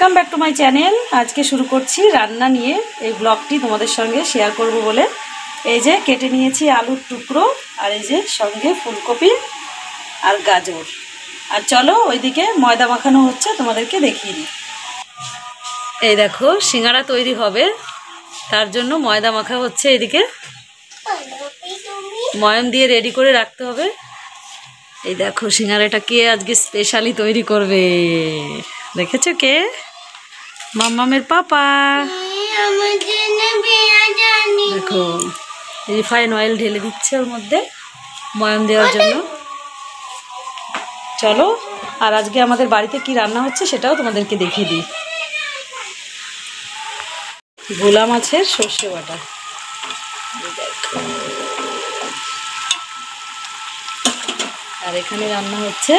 Welcome back to my channel. আজকে শুরু করছি রান্না নিয়ে এই ব্লগটি তোমাদের সঙ্গে শেয়ার করব বলে। এই যে কেটে নিয়েছি আলুর টুকরো, আর এই যে সঙ্গে ফুলকপি আর গাজর। আর চলো ওইদিকে ময়দা মাখানো হচ্ছে, তোমাদেরকে দেখিয়ে দিই। এই দেখো সিঙ্গারা তৈরি হবে, তার জন্য ময়দা মাখা হচ্ছে। এদিকে ময়াম দিয়ে রেডি করে রাখতে হবে। এই দেখো সিঙ্গারাটা কে আজকে স্পেশালি তৈরি করবে, দেখেছো কে? মাম্মামের পাপা। দেখো রিফাইন অয়েল ঢেলে দিচ্ছে ওর মধ্যে ময়াম দেওয়ার জন্য। চলো আর আজকে আমাদের বাড়িতে কি রান্না হচ্ছে সেটাও তোমাদেরকে দেখিয়ে দিই। ভোলা মাছের সর্ষে বাটা, আর এখানে রান্না হচ্ছে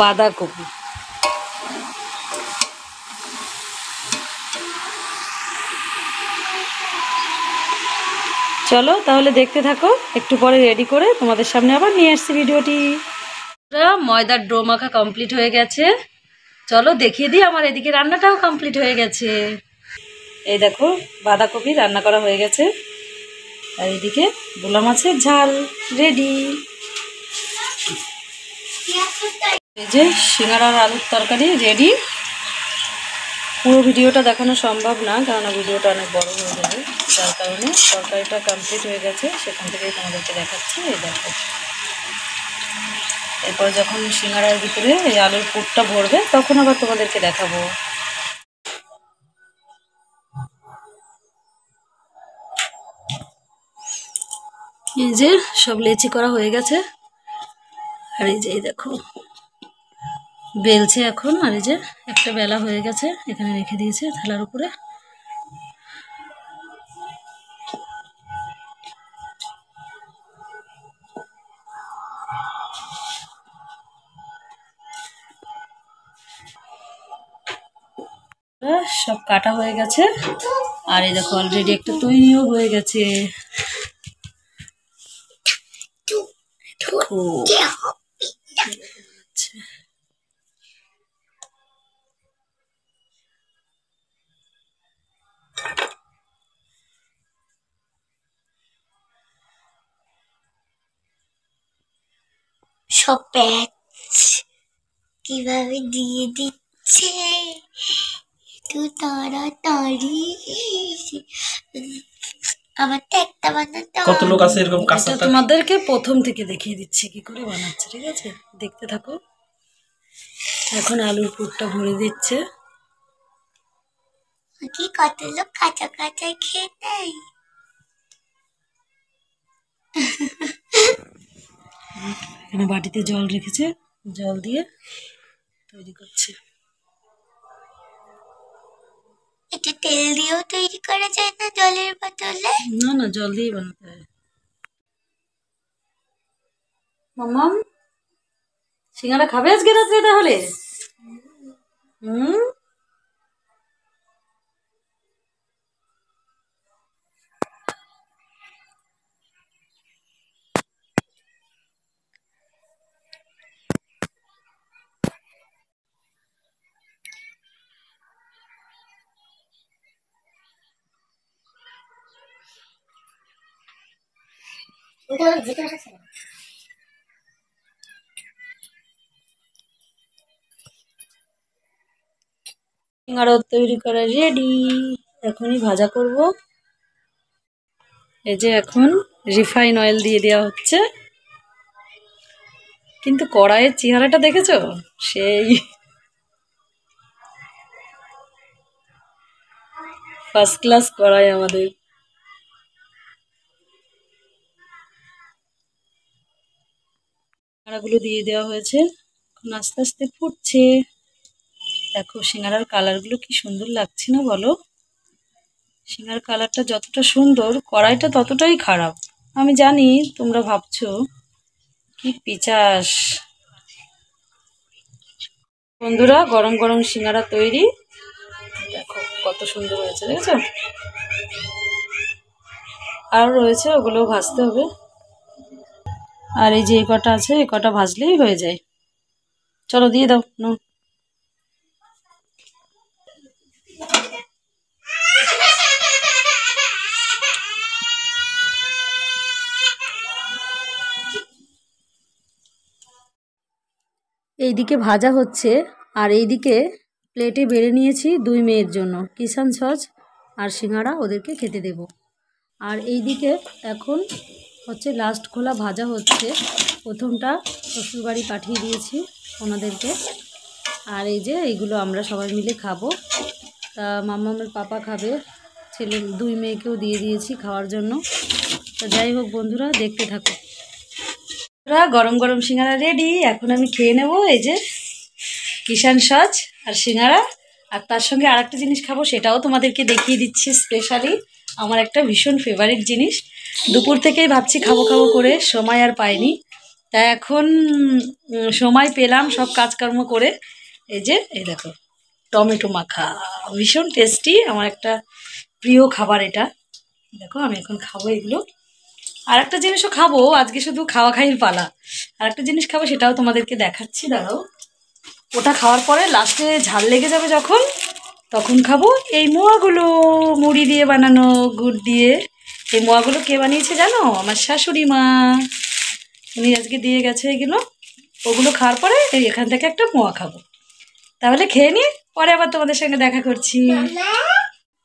বাঁধাকপি। চলো তাহলে দেখতে থাকো, একটু পরে রেডি করে তোমাদের সামনে আবার নিয়ে আসছি ভিডিওটি। ময়দার ডো মাখা কমপ্লিট হয়ে গেছে, চলো দেখিয়ে দিই। আমার এদিকে রান্নাটাও কমপ্লিট হয়ে গেছে। এই দেখো বাঁধাকপি রান্না করা হয়ে গেছে, আর এদিকে ভোলা মাছের ঝাল রেডি। এই যে সিঙ্গারা আর আলুর তরকারি রেডি। পুরো ভিডিওটা দেখানো সম্ভব না, কারণ ভিডিওটা অনেক বড় হয়ে যাবে, যার কারণে তরকারিটা কমপ্লিট হয়ে গেছে, সেখান থেকেই তোমাদেরকে দেখাচ্ছি। এই দেখো এরপর যখন সিঙ্গারার ভিতরে এই আলুর পুরটা ভরবে তখন আবার তোমাদেরকে দেখাবো। এই যে সব লেচি করা হয়ে গেছে, আর এই যে দেখো বেলছে এখন। আর এই যে একটা বেলা হয়ে গেছে, এখানে রেখে দিয়েছে থালার উপরে। সব কাটা হয়ে গেছে, আর এই দেখো অলরেডি একটা তৈরিও হয়ে গেছে। সব প্যাচ কিভাবে দিয়ে দিচ্ছে, একটু তাড়াতাড়ি। আমার তো একটা বানাতে কত লোক আছে এরকম কাঁচা? তোমাদেরকে প্রথম থেকে দেখিয়ে দিচ্ছি কি করে বানাচ্ছে, ঠিক আছে? দেখতে থাকো। এখন আলুর পুরটা ভরে দিচ্ছে। কি কত লোক কাঁচা কাঁচা খেয়ে নেয়। এখানে বাটিতে জল রেখেছে, জল দিয়ে তৈরি করছে। এটা তেল দিয়েও তৈরি করা যায় না জলের বদলে? না না, জল দিয়েই বানাতে হয়। মাম্মাম সিঙ্গারা খাবে আজকে রাত্রে তাহলে? হুম, সিঙ্গারা তৈরি করা রেডি, এখনই ভাজা করব। এই যে এখন রিফাইন অয়েল দিয়ে দেওয়া হচ্ছে, কিন্তু কড়াইয়ের চেহারাটা দেখেছো? সেই ফার্স্ট ক্লাস কড়াই আমাদের। সিঙ্গারাগুলো দিয়ে দেওয়া হয়েছে, এখন আস্তে আস্তে ফুটছে। দেখো সিঙ্গারার কালারগুলো কি সুন্দর লাগছে না বলো? সিঙ্গারার কালারটা যতটা সুন্দর, কড়াইটা ততটাই খারাপ। আমি জানি তোমরা ভাবছো কি পিচাস। বন্ধুরা গরম গরম সিঙ্গারা তৈরি, দেখো কত সুন্দর হয়েছে, দেখেছো? আর রয়েছে, ওগুলোও ভাজতে হবে। আর এই যে এই কটা আছে, এই কটা ভাজলেই হয়ে যায়। চলো দিয়ে দাও নো। এইদিকে ভাজা হচ্ছে আর এইদিকে প্লেটে বেড়ে নিয়েছি 2 মেয়ের জন্য কিষান সস আর সিঙ্গাড়া ওদেরকে খেতে দেব। আর এইদিকে এখন হচ্ছে লাস্ট খোলা ভাজা হচ্ছে, প্রথমটা শ্বশুরবাড়ি পাঠিয়ে দিয়েছি ওনাদেরকে। আর এই যে এইগুলো আমরা সবাই মিলে খাবো। তা মাম্মামের পাপা খাবে, ছেলে 2 মেয়েকেও দিয়ে দিয়েছি খাওয়ার জন্য। তো যাই হোক বন্ধুরা, দেখতে থাকো। গরম গরম সিঙ্গাড়া রেডি, এখন আমি খেয়ে নেব। এই যে কিষান সস আর সিঙ্গাড়া, আর তার সঙ্গে আর একটা জিনিস খাবো, সেটাও তোমাদেরকে দেখিয়ে দিচ্ছি। স্পেশালি আমার একটা ভীষণ ফেভারিট জিনিস, দুপুর থেকেই ভাবছি খাবো খাবো করে, সময় আর পাইনি। তা এখন সময় পেলাম সব কাজকর্ম করে। এই যে এই দেখো টমেটো মাখা, ভীষণ টেস্টি, আমার একটা প্রিয় খাবার এটা। দেখো আমি এখন খাবো এগুলো। আর একটা জিনিসও খাবো, আজকে শুধু খাওয়া খাইয়ের পালা। আর একটা জিনিস খাবো, সেটাও তোমাদেরকে দেখাচ্ছি, দাঁড়াও। ওটা খাওয়ার পরে লাস্টে ঝাল লেগে যাবে যখন, তখন খাবো এই মোয়াগুলো, মুড়ি দিয়ে বানানো, গুড় দিয়ে। এই মোয়াগুলো কে বানিয়েছে জানো? আমার শাশুড়ি মা, উনি আজকে দিয়ে গেছে এগুলো। ওগুলো খাওয়ার পরে এই এখান থেকে একটা মোয়া খাবো। তাহলে খেয়ে নিই, পরে আবার তোমাদের সঙ্গে দেখা করছি।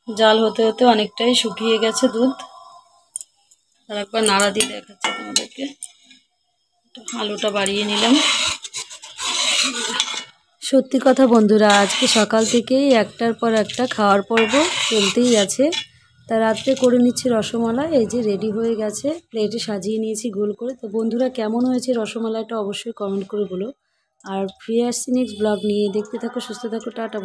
জাল হতে হতে অনেকটাই শুকিয়ে গেছে দুধ। আর একবার নাড়া দিয়ে দেখাচ্ছি তোমাদেরকে। আলুটা বাড়িয়ে নিলাম। সত্যি কথা বন্ধুরা, আজকে সকাল থেকেই একটার পর একটা খাওয়ার পর্ব চলতেই আছে। তা রাত্রে করে নিচ্ছি রসমালাই, এই যে রেডি হয়ে গেছে, প্লেটে সাজিয়ে নিয়েছি গোল করে। তো বন্ধুরা, কেমন হয়েছে রসমালাইটা অবশ্যই কমেন্ট করে বলো। আর ফিরে আসছি নেক্সট ব্লগ নিয়ে, দেখতে থাকো, সুস্থ থাকো, টাটা।